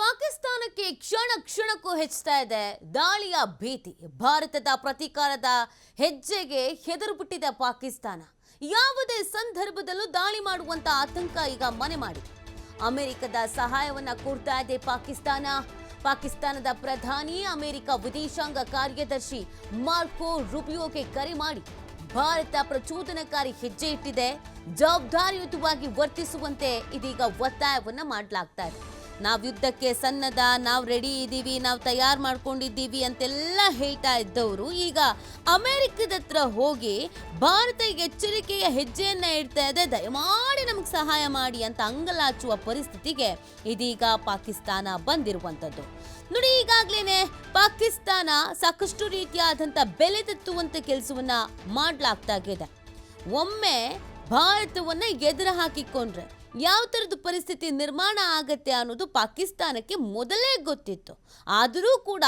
ಪಾಕಿಸ್ತಾನಕ್ಕೆ ಕ್ಷಣ ಕ್ಷಣಕ್ಕೂ ಹೆಚ್ಚುತ್ತಾ ಇದೆ ದಾಳಿಯ ಭೀತಿ. ಭಾರತದ ಪ್ರತೀಕಾರದ ಹೆಜ್ಜೆಗೆ ಹೆದರುಬಿಟ್ಟಿದೆ ಪಾಕಿಸ್ತಾನ. ಯಾವುದೇ ಸಂದರ್ಭದಲ್ಲೂ ದಾಳಿ ಮಾಡುವಂತ ಆತಂಕ ಈಗ ಮನೆ ಮಾಡಿದೆ. ಅಮೆರಿಕದ ಸಹಾಯವನ್ನ ಕೋರ್ತಾ ಇದೆ ಪಾಕಿಸ್ತಾನದ ಪ್ರಧಾನಿ ಅಮೆರಿಕ ವಿದೇಶಾಂಗ ಕಾರ್ಯದರ್ಶಿ ಮಾರ್ಕೋ ರೂಬಿಯೋಗೆ ಕರೆ ಮಾಡಿ ಭಾರತ ಪ್ರಚೋದನಕಾರಿ ಹೆಜ್ಜೆ ಇಟ್ಟಿದೆ, ಜವಾಬ್ದಾರಿಯುತವಾಗಿ ವರ್ತಿಸುವಂತೆ ಇದೀಗ ಒತ್ತಾಯವನ್ನ ಮಾಡಲಾಗ್ತಾ ಇದೆ. ನಾವು ಯುದ್ಧಕ್ಕೆ ಸನ್ನದ್ಧ, ನಾವು ರೆಡಿ ಇದ್ದೀವಿ, ನಾವು ತಯಾರು ಮಾಡ್ಕೊಂಡಿದ್ದೀವಿ ಅಂತೆಲ್ಲ ಹೇಳ್ತಾ ಇದ್ದವರು ಈಗ ಅಮೆರಿಕದ ಹತ್ರ ಹೋಗಿ ಭಾರತ ಎಚ್ಚರಿಕೆಯ ಹೆಜ್ಜೆಯನ್ನ ಇಡ್ತಾ ಇದೆ, ದಯಮಾಡಿ ನಮಗೆ ಸಹಾಯ ಮಾಡಿ ಅಂತ ಅಂಗಲಾಚುವ ಪರಿಸ್ಥಿತಿಗೆ ಇದೀಗ ಪಾಕಿಸ್ತಾನ ಬಂದಿರುವಂಥದ್ದು. ನೋಡಿ, ಈಗಾಗಲೇ ಪಾಕಿಸ್ತಾನ ಸಾಕಷ್ಟು ರೀತಿಯಾದಂಥ ಬೆಲೆ ತೆತ್ತುವಂಥ ಕೆಲಸವನ್ನ ಮಾಡಲಾಗ್ತಾ ಇದೆ. ಒಮ್ಮೆ ಭಾರತವನ್ನ ಎದುರು ಹಾಕಿಕೊಂಡ್ರೆ ಯಾವ ಥರದ ಪರಿಸ್ಥಿತಿ ನಿರ್ಮಾಣ ಆಗತ್ತೆ ಅನ್ನೋದು ಪಾಕಿಸ್ತಾನಕ್ಕೆ ಮೊದಲೇ ಗೊತ್ತಿತ್ತು. ಆದರೂ ಕೂಡ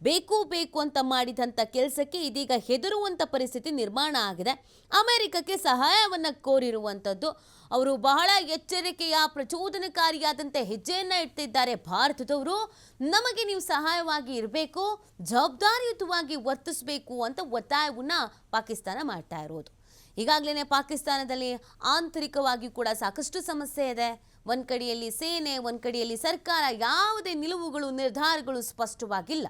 ಬೇಕು ಅಂತ ಮಾಡಿದಂಥ ಕೆಲಸಕ್ಕೆ ಇದೀಗ ಹೆದರುವಂಥ ಪರಿಸ್ಥಿತಿ ನಿರ್ಮಾಣ ಆಗಿದೆ. ಅಮೆರಿಕಕ್ಕೆ ಸಹಾಯವನ್ನು ಕೋರಿರುವಂಥದ್ದು. ಅವರು ಬಹಳ ಎಚ್ಚರಿಕೆಯ ಪ್ರಚೋದನಕಾರಿಯಾದಂಥ ಹೆಜ್ಜೆಯನ್ನು ಇಡ್ತಿದ್ದಾರೆ. ಭಾರತದವರು ನಮಗೆ ನೀವು ಸಹಾಯವಾಗಿ ಇರಬೇಕು, ಜವಾಬ್ದಾರಿಯುತವಾಗಿ ವರ್ತಿಸಬೇಕು ಅಂತ ಒತ್ತಾಯವನ್ನು ಪಾಕಿಸ್ತಾನ ಮಾಡ್ತಾ ಇರೋದು. ಈಗಾಗಲೇ ಪಾಕಿಸ್ತಾನದಲ್ಲಿ ಆಂತರಿಕವಾಗಿ ಕೂಡ ಸಾಕಷ್ಟು ಸಮಸ್ಯೆ ಇದೆ. ಒಂದು ಕಡೆಯಲ್ಲಿ ಸೇನೆ, ಒಂದು ಕಡೆಯಲ್ಲಿ ಸರ್ಕಾರ, ಯಾವುದೇ ನಿಲುವುಗಳು ನಿರ್ಧಾರಗಳು ಸ್ಪಷ್ಟವಾಗಿಲ್ಲ.